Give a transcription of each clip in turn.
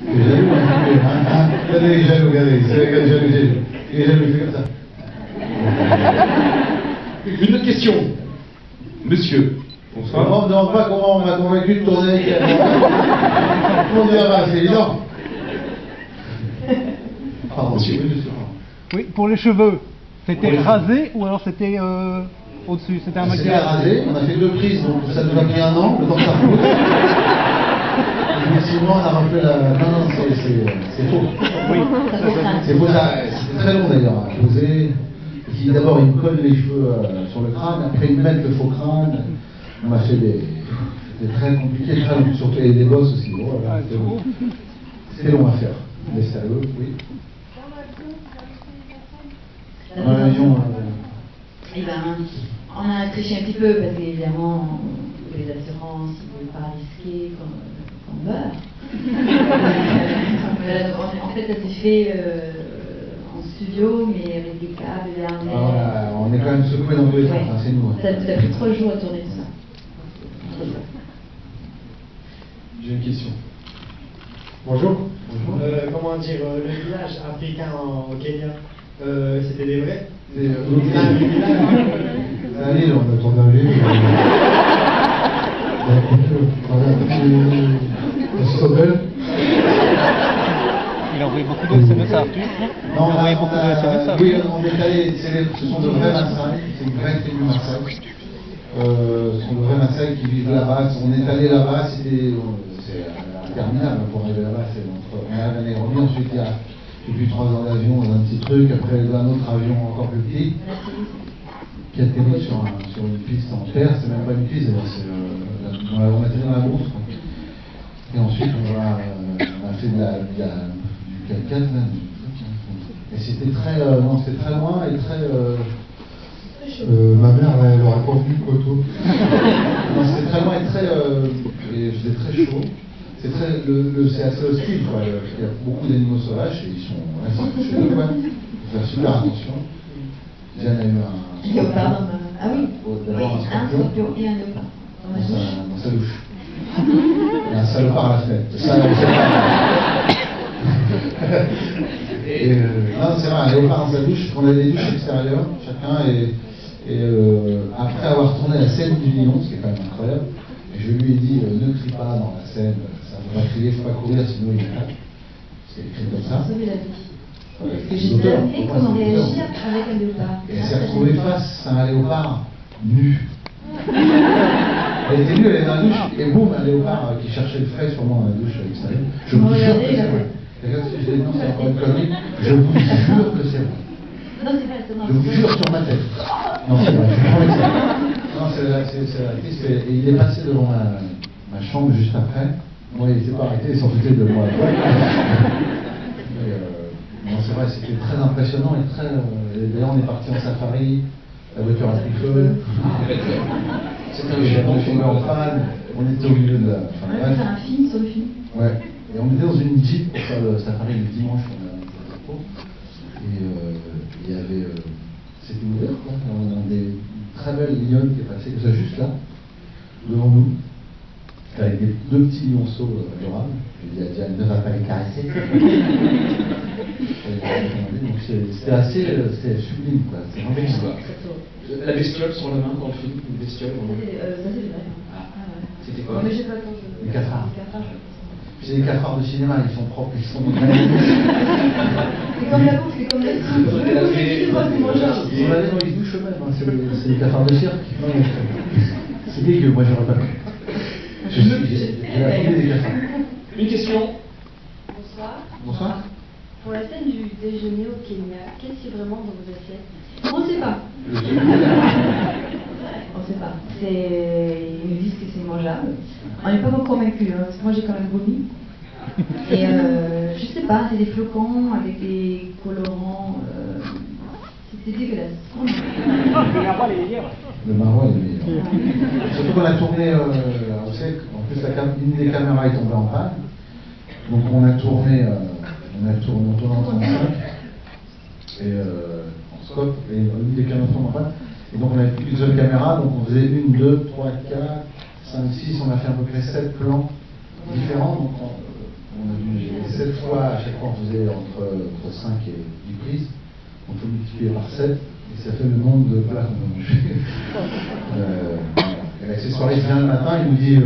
Les jaloux, regardez les jaloux, regardez, c'est les jaloux. Les jaloux, il fait comme ça. Une autre question. Monsieur. Bonsoir. On ne me demande pas comment on m'a convaincu de tourner avec elle. On dira, c'est évident. Pardon, Monsieur. Oui, pour les cheveux, c'était rasé ou alors c'était au-dessus? C'était un C'était maquillage rasé, on a fait 2 prises, donc ça nous a pris 1 an, le temps que ça repousse. Effectivement, on a refait la. Non, c'est faux. Oui, C'est faux, c'était très long d'ailleurs à poser. D'abord, ils me collent les cheveux sur le crâne, après ils me mettent le faux crâne. On a fait des. C'était très compliqué, très long, surtout les bosses aussi. Voilà, c'était long à faire. Mais sérieux, oui. Dans l'avion. Eh ben, on a triché un petit peu parce qu'évidemment, les assurances, ils ne veulent pas risquer qu'on meurt. En fait, ça s'est fait en studio, mais avec des câbles, des harnais. Voilà, on est quand même secoué dans tous les sens, hein, c'est nous. Ça a pris 3 jours à tourner tout ça. J'ai une question. Bonjour. Comment dire, le village africain au Kenya, c'était des vrais? Allez, on a tourné un livre. Il a envoyé beaucoup de SMS à Arthur. Non, Il a envoyé beaucoup de SMS à Arthur. Oui, on est allé, ce sont de vrais Maasai, c'est une vraie tribu Maasai. Ce sont de vrais Maasai qui vivent là-bas. On est allé là-bas, c'est interminable pour arriver là-bas. On est revenu, ensuite il y a plus de 3 heures d'avion dans un petit truc, après un autre avion encore plus petit, qui atterrit sur une piste en terre, c'est même pas une piste, on atterrit dans la bourse. Et ensuite on a fait du 4x4 même. Et c'était très loin et très. Ma mère, elle aurait pas vu le coteau. Non, c'était très loin et très. Et c'était très chaud. C'est assez hostile, quoi. Il y a beaucoup d'animaux sauvages et ils sont restés chez eux, quoi. Il faut faire super attention. Diane a eu un. Léopard, ah oui. D'abord un scorpion et un léopard. Dans sa douche. Il y a un salopard à la fenêtre. Non, c'est vrai, un léopard dans sa douche. On avait des douches extérieures, chacun, et après avoir tourné la scène du lion, ce qui est quand même incroyable, et je lui ai dit ne crie pas dans la scène, ça ne faut pas crier, il ne faut pas courir, sinon il meurt. C'est écrit comme ça. Sauver la vie. Parce que j'ai demandé comment réagir avec un léopard. Et elle s'est retrouvée face à un léopard nu. Elle était nue, elle était dans la douche, et boum, un léopard qui cherchait le frais sûrement dans la douche extérieure. Je vous jure que c'est vrai. Regarde si je dis non, c'est encore une connerie. Je vous jure que c'est vrai. Non, c'est vrai, c'est vrai. Je vous jure sur ma tête. Non, c'est vrai, je promets ça. Non, c'est l'actrice, et il est passé devant ma chambre juste après. Moi, il n'était pas arrêté, il s'en foutait de moi. Non, c'est vrai, c'était très impressionnant et très. D'ailleurs, on est parti en safari, la voiture a pris feu. C'était un film en panne, on était au milieu de la. On a fait un film sur le film. Ouais, et on était dans une jeep pour faire le safari le dimanche, on a un repos. Et il y avait. C'était ouvert, quoi. On a des très belles lionnes qui est passée, ça juste là, devant nous, avec des 2 petits lionceaux adorables. J'ai dit à Diane, ne va pas les caresser. Donc c'était assez sublime, quoi. C'est vraiment histoire. La bestiole sur la main dans le film, une bestiole. Ça c'est vrai. C'était quoi? Mais j'ai pas le temps. Les cafards. C'est les cafards de cinéma, ils sont propres, ils sont. C'est comme la bouffe, c'est comme la Ils se douchent eux-mêmes, c'est les cafards de cirque. C'est dégueu, moi j'aurais pas pu. J'ai la phobie des cafards. Une question. Bonsoir. Bonsoir. Pour la scène du déjeuner au Kenya, qu'est-ce qui est vraiment dans vos assiettes? On ne sait pas. On ne sait pas. Ils nous disent que c'est mangeable. On n'est pas beaucoup convaincus, hein, parce que moi j'ai quand même vomi. Et je sais pas, c'est des flocons avec des colorants. C'est dégueulasse. Le maroilles est meilleur. Surtout qu'on a tourné, on sait qu'en plus une des caméras est tombée en panne. Donc on a tourné en 35 et en scope, et une des caméras tombe en panne. Et donc on avait plus qu'une seule caméra, donc on faisait 1, 2, 3, 4, 5, 6, on a fait à peu près 7 plans différents. Donc on a dû à chaque fois on faisait entre 5 et 10 prises, on peut multiplier par 7, et ça fait le nombre de plats qu'on a mangé. Et l'accessoiriste vient le matin, il nous dit,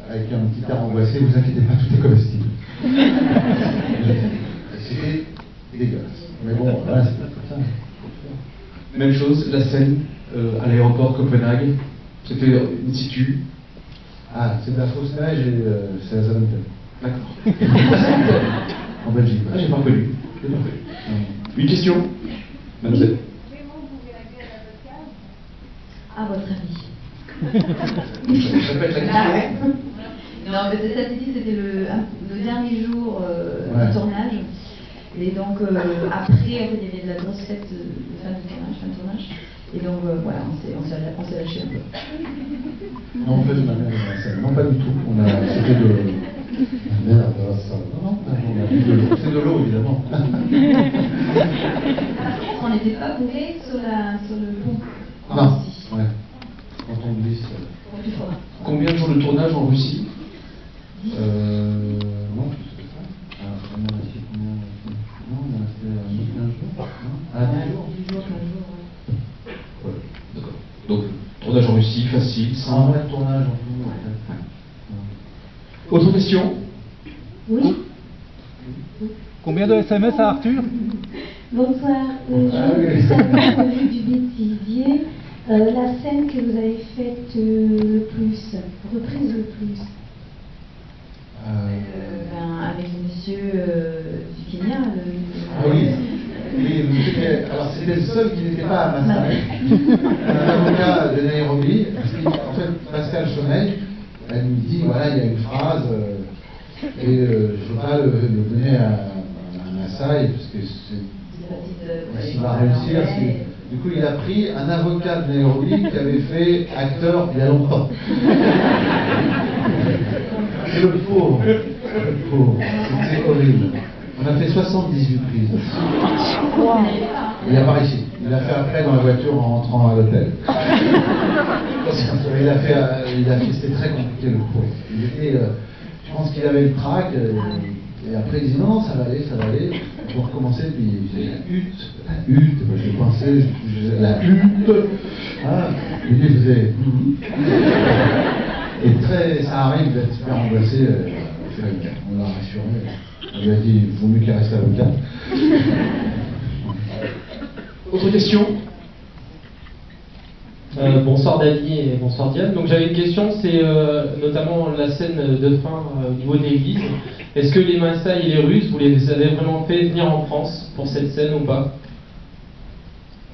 avec un petit air angoissé, vous inquiétez pas, tout est comestible. C'était dégueulasse. Mais bon, voilà, c'était comme ça. Même chose, la scène à l'aéroport Copenhague, c'était in situ. Ah, c'est de la fausse neige et c'est à Zaventem. D'accord. En Belgique. Ah, j'ai pas reconnu. Une question, mademoiselle. À votre avis. Ça peut être la Ah question. ouais. Non, mais c'est samedi, c'était le dernier jour Ouais. du tournage. Et donc, après, en fait, il y avait de la grosse fête de fin de tournage. Et donc, voilà, on s'est lâché un peu. Non, en fait, on a même la scène. Non, pas du tout. C'était de. Merde, ça. Non, on a bu de l'eau. C'est de l'eau, évidemment. On n'était pas bourré sur le pont. Non, Aussi. ouais. Quand on glisse. Donc, il faudra. Combien de jours de tournage en Russie? Non, plus que ça. On a resté combien? Non, on a resté 15 jours. Non, ah, 10 jours. 10 jours, 15 jours, ouais. Voilà. D'accord. Donc, tournage en Russie, facile, Un simple. mois de tournage en tout, en fait. Autre question? Oui. Combien de SMS à Arthur? Bonsoir, Ah oui. Jean-Luc du Bêtisier. La scène que vous avez faite le plus, reprise le plus. Avec le monsieur du Kenya. Ah oui. Oui, alors c'était le seul qui n'était pas à Massarek, un avocat de Nairobi, parce qu'en fait Pascal Chomel, elle nous dit voilà il y a une phrase et je ne veux pas le donner à Massai parce que s'il va réussir. Du coup il a pris un avocat de Nairobi qui avait fait acteur il y a longtemps. Et le pauvre, c'était horrible. On a fait 78 prises. Il n'est pas ici. Il a fait après dans la voiture en rentrant à l'hôtel. C'était très compliqué le pauvre. Je pense qu'il avait le trac. Et après il dit non, ça va aller. On recommençait, puis il faisait la hutte. Moi, je pensais, je faisais la hutte. Ah, et lui il faisait. Et ça arrive d'être super angoissé. On l'a rassuré. On lui a dit il vaut mieux qu'il reste avocat. Autre question? Bonsoir David et bonsoir Diane. Donc j'avais une question, c'est notamment la scène de fin au niveau de l'église. Est-ce que les Maasai et les Russes, vous les avez vraiment fait venir en France pour cette scène ou pas?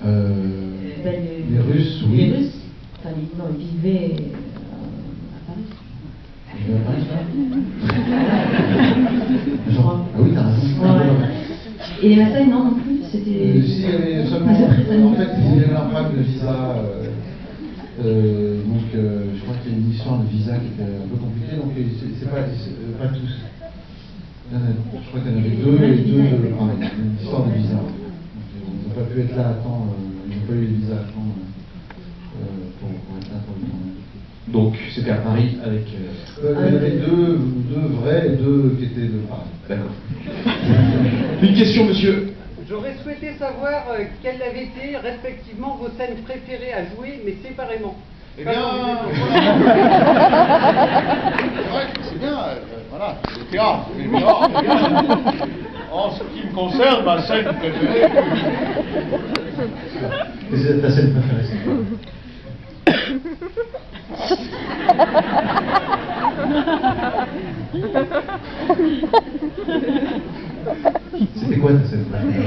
Les Russes, oui. Les Russes, enfin, ils vivaient à Paris. Il y a pas ça Genre, ah oui, t'as raison. Ouais. Et les Maasai, non plus, c'était. Si, il y avait seulement. En fait, il y avait un problème de visa. Donc, je crois qu'il y a une histoire de visa qui était un peu compliquée. Donc, c'est pas tous. Je crois qu'il y en avait deux et deux de pareil. Une histoire de visa. Donc, ils n'ont pas pu être là à temps. Ils n'ont pas eu les visas à temps pour être là pour le tournage. Donc, c'était à Paris avec. Il y en avait deux vrais et deux qui étaient de Paris. D'accord. Une question, monsieur. J'aurais souhaité savoir quelles avaient été respectivement vos scènes préférées à jouer, mais séparément. Eh bien, c'est vrai que c'est bien, voilà, le théâtre, mais dehors, c'est bien. En ce qui me concerne, ma scène préférée. Et c'est ta scène préférée, c'est quoi? C'était quoi ta scène préférée?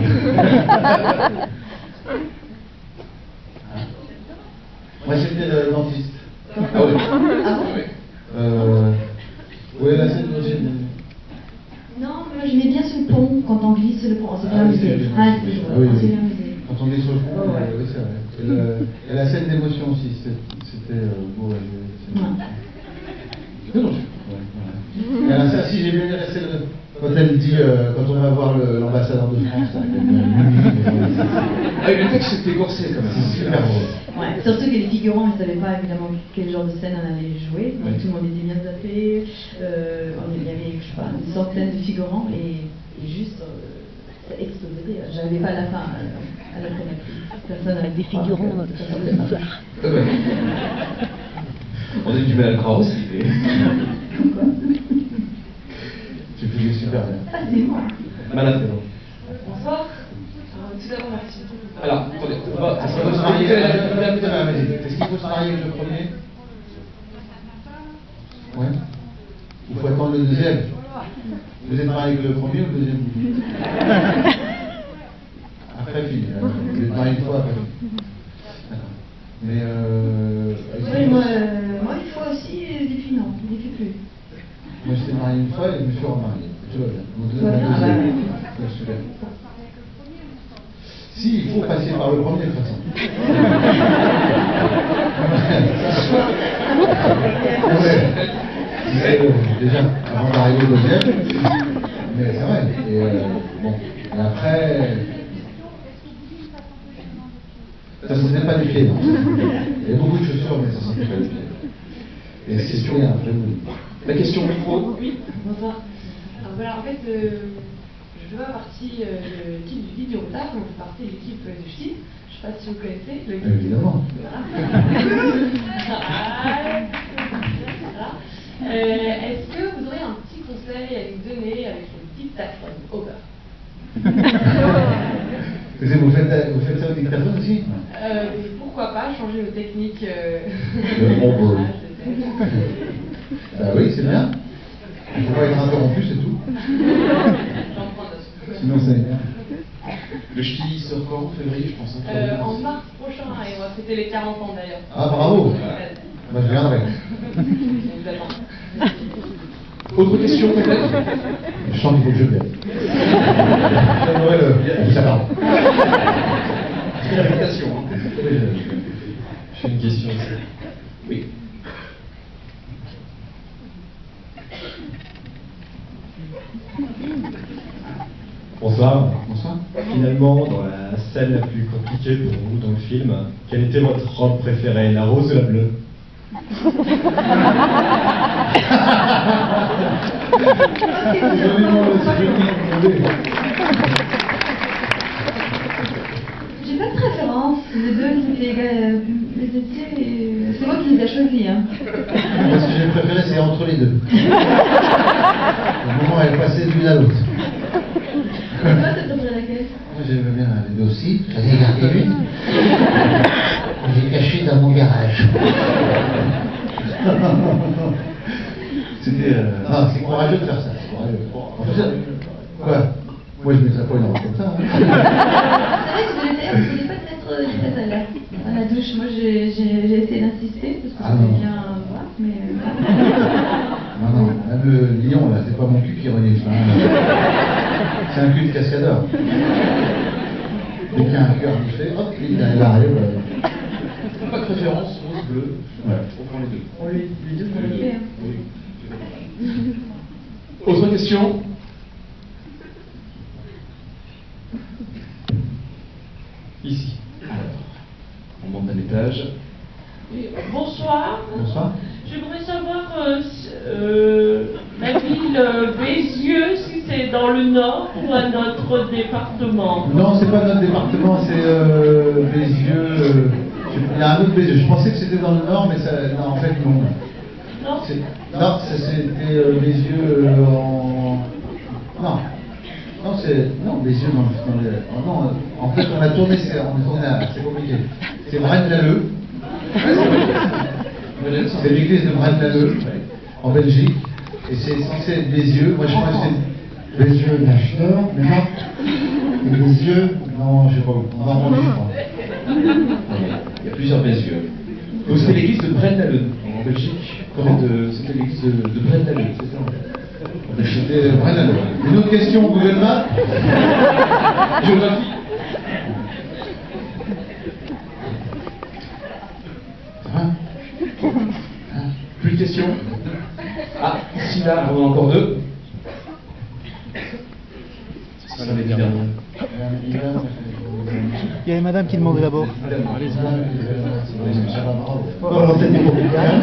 Moi c'était le dentiste. Ah oui. Oui, la scène aussi. Non, moi j'aimais bien sur le pont, quand on glisse sur le pont, c'est bien amusé. Ah, c'est bien amusé. Quand on est sur le pont, Ouais. oui, c'est vrai. Et la scène d'émotion aussi, c'était beau à jouer. Ouais. Non, non, ouais. Et alors ça, si j'ai bien aimé la scène quand elle elle dit quand on va voir l'ambassadeur de France. Le texte était corsé quand même. C'est super drôle. Ouais, surtout que les figurants ne savaient pas évidemment quel genre de scène on allait jouer. Donc tout le monde était bien zappé. Il y avait, je sais pas, une centaine de figurants et juste ça explosait. J'avais pas la fin à la première prise. Personne avec des figurants. On a du mal à le croire aussi. Pourquoi? Tu faisais super bien. Ah, c'est moi. Malade. Bonsoir. Tout d'abord, merci. Alors, attendez, on va Est-ce qu'il faut se marier Est-ce qu'il faut se marier avec le premier? Ouais. Il faut attendre le deuxième. Vous êtes marié avec le premier ou le deuxième? Après, fille. Vous êtes marié une fois après. D'accord. Mais Oui, moi une fois aussi, et depuis non, depuis plus. moi j'étais marié une fois et je me suis remarié. Tout va bien. Tout va bien? Ah bah, Ouais, super. Si, il faut passer par le premier de toute façon. Déjà, avant d'arriver au deuxième, mais c'est vrai. Et bon, et après, ça ne sentait pas les pieds. Non. Il y a beaucoup de chaussures, mais ça ne sentait pas les pieds. Et c'est sûr, il y a un vrai bout. La question micro. Oui, bonsoir. Alors voilà, en fait, je fais partie de l'équipe du guide du retard, donc je fais partie de l'équipe de Ch'ti. Je ne sais pas si vous connaissez le guide. Évidemment. Voilà. Est-ce que vous aurez un petit conseil à nous donner avec le dictaphone au beurre? Vous faites ça au dictaphone aussi? Pourquoi pas changer nos techniques Bah oui, c'est bien. Il ne faut pas être interrompu, c'est tout. Sinon, ça énerve. Le ch'ti sort quand en février, je pense. En mars prochain, et on va fêter les 40 ans d'ailleurs. Ah, bravo! Bah, je viendrai. On vous attend. Autre question peut-être? Je sens qu'il faut que je vienne. J'aimerais le. Ça va. C'est l'invitation. J'ai une question aussi. Oui. Bonsoir. Bonsoir. Finalement, dans la scène la plus compliquée pour vous dans le film, quelle était votre robe préférée, la rose ou la bleue? J'ai pas de préférence. Les deux, c'est moi qui les ai choisis. Hein. Moi, ce que j'ai préféré, c'est entre les deux. Au moment où elle passait d'une à l'autre. Et toi, t'as préféré laquelle? Moi, j'aimais bien les deux aussi. J'en ai gardé une. J'ai caché dans mon garage. C'était. Non, c'est courageux de faire ça. C'est courageux. En fait, quoi? Moi, je ne mettrais pas une robe comme ça. Hein. C'est vrai que je voulais pas être très à l'air. À la douche, moi j'ai essayé d'insister parce que j'aimais bien voir, mais. Non, même le lion, là, c'est pas mon cul qui renifle. Hein. C'est un cul de cascadeur. Dès qu'il y a un cul reniflé, hop, il arrive. Pas de préférence, rose, bleu. Ouais. On prend les deux. On les deux pour les faire. Oui. Autre question? Ici. On monte d'un étage. Oui, bonsoir. Bonsoir. J'aimerais savoir la ville Bézieux, si c'est dans le nord ou à notre département. Non, c'est pas notre département, c'est Bézieux. Il y a un autre Bézieux. Je pensais que c'était dans le nord, mais ça, non, en fait, non. Non, Non, c'était Bézieux en. Non. Non, non, Bézieux dans les. Oh, non, en fait, on a tourné, c'est compliqué. C'est Braine-l'Alleud. C'est l'église de Braine-l'Alleud, en Belgique. Et c'est censé être Bézieux. Moi, je crois que c'est Bézieux d'Acheteur, mais non. Et Bézieux, non, je sais pas où. En Normandie, je crois. Il y a plusieurs Bézieux. Donc c'était l'église de Braine-l'Alleud, en Belgique. C'était l'église de Braine-l'Alleud, c'est ça? C'était Braine-l'Alleud. Une autre question, Google Maps? Géographie. Plus de questions? Ah, ici, là, on en a encore deux. Madame est dernière. Il y avait madame qui demandait d'abord. Alors, c'était pour Diane.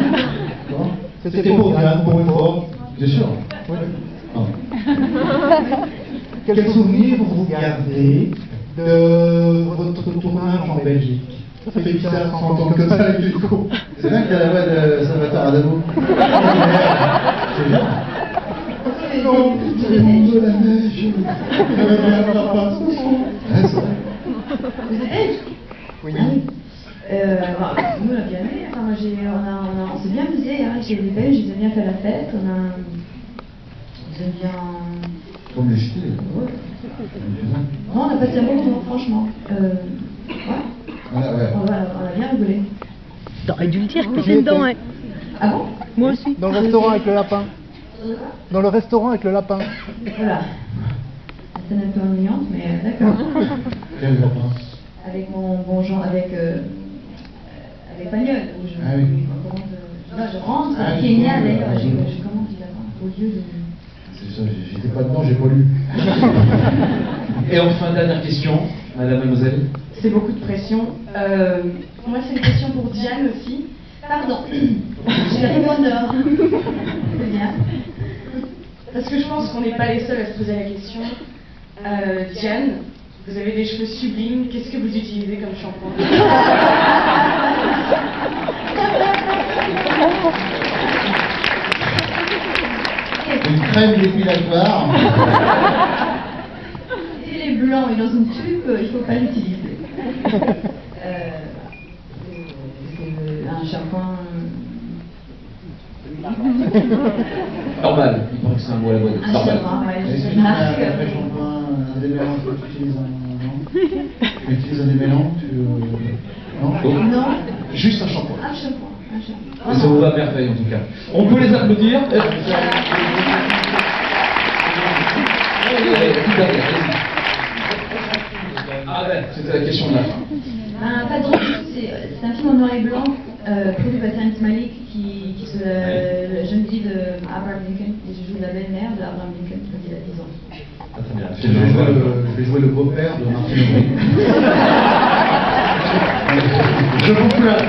C'était pour Diane, pour une fois. Bien sûr. Quel souvenir vous gardez de votre tournage en Belgique? Ça fait bizarre sans entendre comme ça avec l'écho. C'est bien qu'il y a la voix de Salvatore Adamo. C'est bien. Non, c'est bon de la neige. Je vais bien avoir pas ce soir. C'est vrai. Vous êtes belge? Oui. Nous, on a bien aimé. Enfin, moi, on s'est bien amusé. Hein. Chez les Belges, ils ont bien fait la fête. Ils ont bien. Comme les jetés. Ouais. Non, on n'a pas de amour, franchement. Ouais. Ouais. On a bien rigolé. T'aurais dû le dire, que c'est dedans, hein. Ah bon? Moi aussi. Dans le restaurant avec le lapin. Dans le restaurant avec le lapin. Voilà. C'est un peu ennuyante, mais d'accord. Quel lapin? Avec mon bon genre, avec Pagnol, où je commande. Je rentre à Kenya, d'ailleurs, je commande du lapin au lieu de. C'est ça, j'étais pas dedans, j'ai pas lu. Et enfin, dernière question, madame, mademoiselle. C'est beaucoup de pression. Moi, c'est une question pour Diane aussi. Pardon, j'ai le répondeur. C'est bien. Parce que je pense qu'on n'est pas les seuls à se poser la question. Diane, vous avez des cheveux sublimes. Qu'est-ce que vous utilisez comme shampoing? Une crème dépilatoire. Il est blanc et dans une tube, il ne faut pas l'utiliser. Un shampoing. Normal, il paraît que c'est un mot à la mode. Un Normal. shampoing, ouais, Est-ce je que tu as marque. un shampoing, un démêlant que tu utilises non? Tu utilises un démêlant Non. Non. Juste un shampoing. Un shampoing. Et ça vous va à merveille en tout cas. On peut les applaudir. Ah ouais, c'était la question de la fin. Pas drôle, c'est un film en noir et blanc, produit par Terrence Malick, qui se la jeune fille de Abraham Lincoln, et je joue la belle-mère d'Abraham Lincoln quand il a 10 ans. Ah, très bien. Je vais jouer le beau-père de Martin Aubry. Je vous plains.